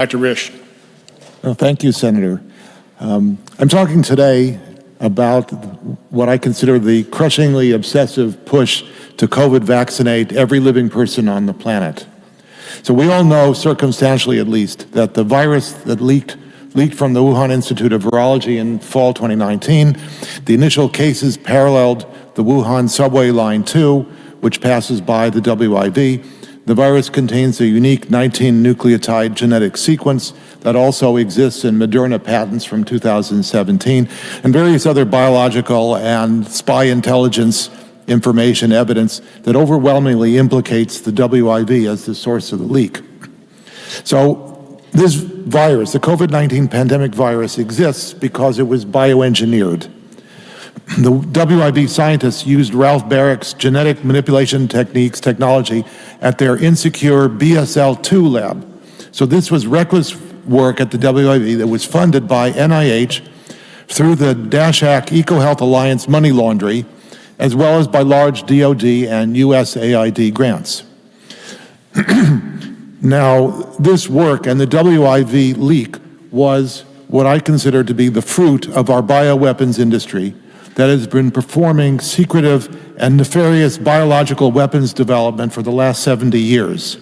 Dr. Rish. Well, thank you, Senator. I'm talking today about what I consider the crushingly obsessive push to COVID vaccinate every living person on the planet. So we all know, circumstantially at least, that the virus that leaked from the Wuhan Institute of Virology in fall 2019, the initial cases paralleled the Wuhan subway line 2, which passes by the WIV. The virus contains a unique 19 nucleotide genetic sequence that also exists in Moderna patents from 2017, and various other biological and spy intelligence information evidence that overwhelmingly implicates the WIV as the source of the leak. So this virus, the COVID-19 pandemic virus, exists because it was bioengineered. The WIV scientists used Ralph Barrick's genetic manipulation technology at their insecure BSL-2 lab. So this was reckless work at the WIV that was funded by NIH through the DASHAC EcoHealth Alliance money laundry, as well as by large DoD and USAID grants. Now, this work and the WIV leak was what I consider to be the fruit of our bioweapons industry that has been performing secretive and nefarious biological weapons development for the last 70 years.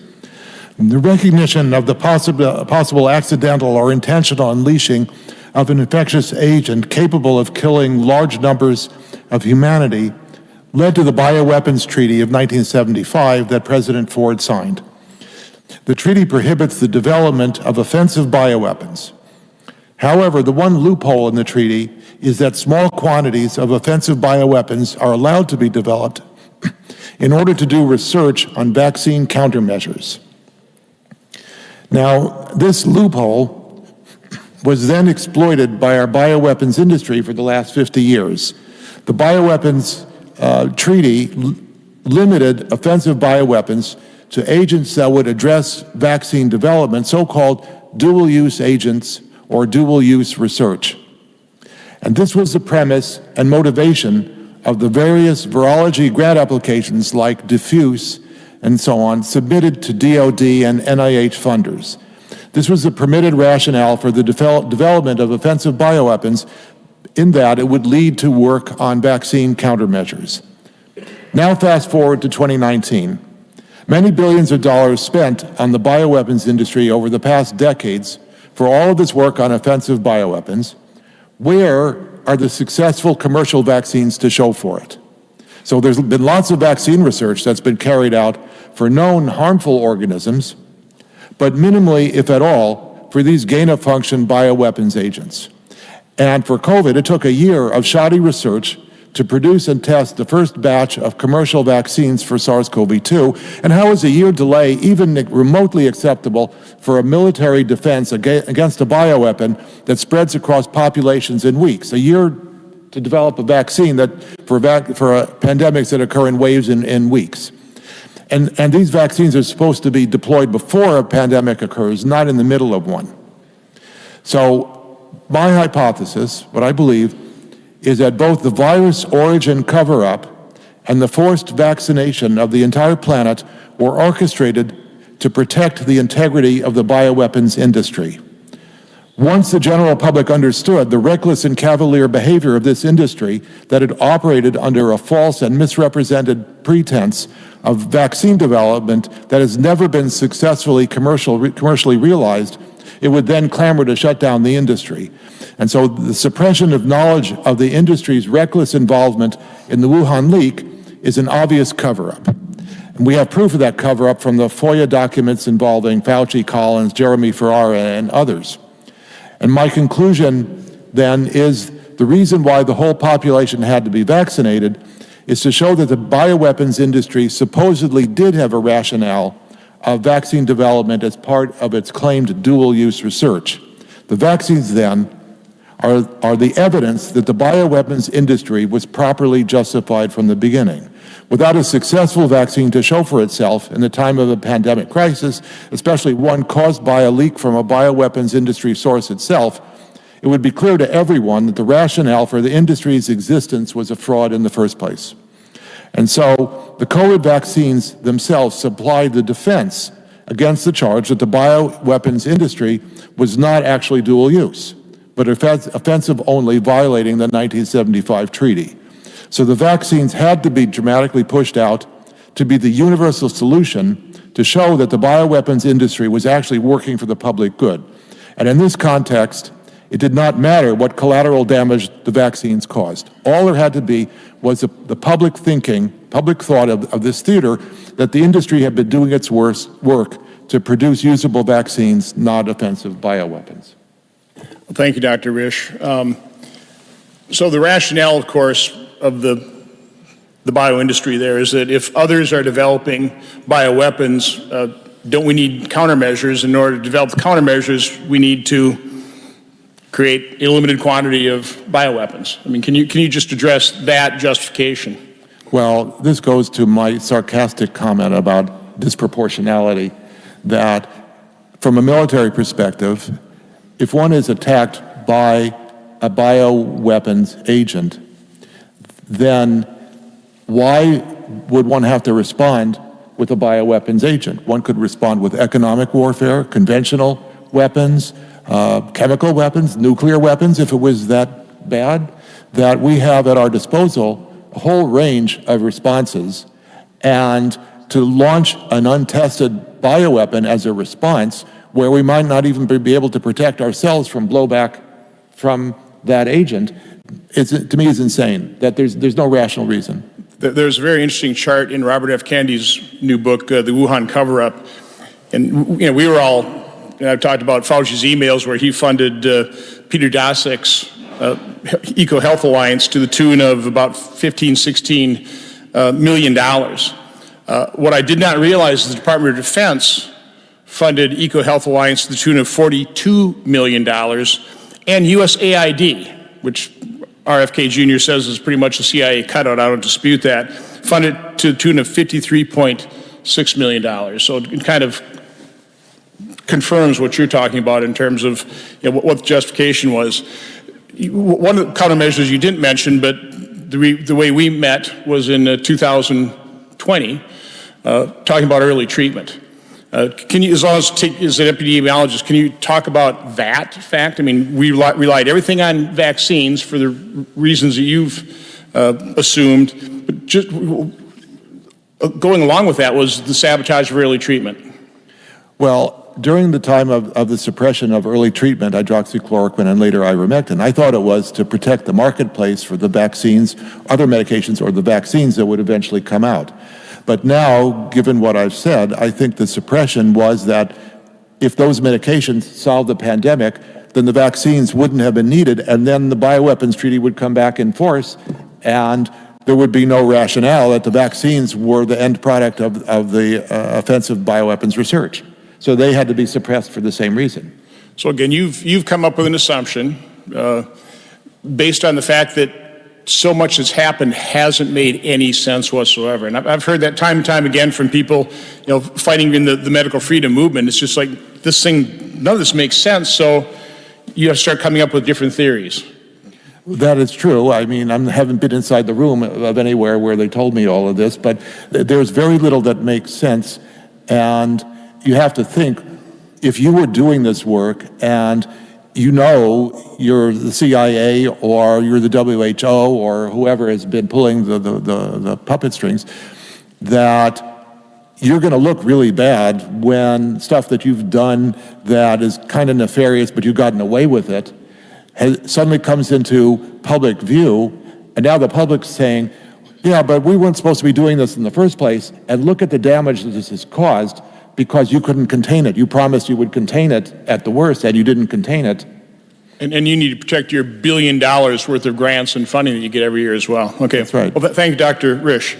The recognition of the possible accidental or intentional unleashing of an infectious agent capable of killing large numbers of humanity led to the Bioweapons Treaty of 1975 that President Ford signed. The treaty prohibits the development of offensive bioweapons. However, the one loophole in the treaty is that small quantities of offensive bioweapons are allowed to be developed in order to do research on vaccine countermeasures. Now, this loophole was then exploited by our bioweapons industry for the last 50 years. The bioweapons treaty limited offensive bioweapons to agents that would address vaccine development, so-called dual-use agents or dual-use research. And this was the premise and motivation of the various virology grant applications like Diffuse and so on, submitted to DoD and NIH funders. This was the permitted rationale for the development of offensive bioweapons, in that it would lead to work on vaccine countermeasures. Now fast forward to 2019. Many billions of dollars spent on the bioweapons industry over the past decades for all of this work on offensive bioweapons. Where are the successful commercial vaccines to show for it? So there's been lots of vaccine research that's been carried out for known harmful organisms, but minimally, if at all, for these gain-of-function bioweapons agents. And for COVID, it took a year of shoddy research to produce and test the first batch of commercial vaccines for SARS-CoV-2, and how is a year delay even remotely acceptable for a military defense against a bioweapon that spreads across populations in weeks? A year to develop a vaccine that for pandemics that occur in waves in weeks. And these vaccines are supposed to be deployed before a pandemic occurs, not in the middle of one. So my hypothesis, what I believe, is that both the virus origin cover-up and the forced vaccination of the entire planet were orchestrated to protect the integrity of the bioweapons industry. Once the general public understood the reckless and cavalier behavior of this industry that had operated under a false and misrepresented pretense of vaccine development that has never been successfully commercially realized, it would then clamor to shut down the industry. And so the suppression of knowledge of the industry's reckless involvement in the Wuhan leak is an obvious cover-up. And we have proof of that cover-up from the FOIA documents involving Fauci, Collins, Jeremy Ferrara, and others. And my conclusion then is the reason why the whole population had to be vaccinated is to show that the bioweapons industry supposedly did have a rationale of vaccine development as part of its claimed dual-use research. The vaccines then are the evidence that the bioweapons industry was properly justified from the beginning. Without a successful vaccine to show for itself in the time of a pandemic crisis, especially one caused by a leak from a bioweapons industry source itself, it would be clear to everyone that the rationale for the industry's existence was a fraud in the first place. And so the COVID vaccines themselves supplied the defense against the charge that the bioweapons industry was not actually dual use, but offensive only, violating the 1975 treaty. So the vaccines had to be dramatically pushed out to be the universal solution to show that the bioweapons industry was actually working for the public good. And in this context, it did not matter what collateral damage the vaccines caused. All there had to be was the public thinking, public thought of this theater that the industry had been doing its work to produce usable vaccines, not offensive bioweapons. Well, thank you, Dr. Risch. So the rationale, of course, of the bio industry there is that if others are developing bioweapons, don't we need countermeasures? In order to develop the countermeasures, we need to create a limited quantity of bioweapons. I mean, can you just address that justification? Well, this goes to my sarcastic comment about disproportionality, that from a military perspective, if one is attacked by a bioweapons agent, then why would one have to respond with a bioweapons agent? One could respond with economic warfare, conventional weapons, chemical weapons, nuclear weapons, if it was that bad. That we have at our disposal a whole range of responses, and to launch an untested bioweapon as a response where we might not even be able to protect ourselves from blowback from that agent, to me is insane, that there's no rational reason. There's a very interesting chart in Robert F. Kennedy's new book, The Wuhan Cover-Up, and we were all, I've talked about Fauci's emails where he funded Peter Daszak's EcoHealth Alliance to the tune of about $15–16 million. What I did not realize is the Department of Defense funded EcoHealth Alliance to the tune of $42 million, and USAID, which RFK Jr. says is pretty much a CIA cutout, I don't dispute that, funded to the tune of $53.6 million. So it kind of confirms what you're talking about in terms of what the justification was. One of the countermeasures you didn't mention, but the way we met was in 2020, talking about early treatment. Can you, as long as an epidemiologist, can you talk about that fact? I mean, we relied everything on vaccines for the reasons that you've assumed, but just going along with that was the sabotage of early treatment. Well, during the time of the suppression of early treatment, hydroxychloroquine and later ivermectin, I thought it was to protect the marketplace for the vaccines, other medications, or the vaccines that would eventually come out. But now, given what I've said, I think the suppression was that if those medications solved the pandemic, then the vaccines wouldn't have been needed, and then the bioweapons treaty would come back in force, and there would be no rationale that the vaccines were the end product of the offensive bioweapons research. So they had to be suppressed for the same reason. So again, you've come up with an assumption based on the fact that so much that's happened hasn't made any sense whatsoever. And I've heard that time and time again from people, fighting in the medical freedom movement. It's just like, this thing, none of this makes sense, so you have to start coming up with different theories. That is true. I mean, I haven't been inside the room of anywhere where they told me all of this, but there's very little that makes sense. And you have to think, if you were doing this work and you're the CIA or you're the WHO or whoever has been pulling the puppet strings, that you're going to look really bad when stuff that you've done that is kind of nefarious, but you've gotten away with it, suddenly comes into public view, and now the public's saying, yeah, but we weren't supposed to be doing this in the first place, and look at the damage that this has caused because you couldn't contain it. You promised you would contain it at the worst, and you didn't contain it. And you need to protect your $1 billion worth of grants and funding that you get every year as well. Okay. That's right. Well, thank you, Dr. Risch.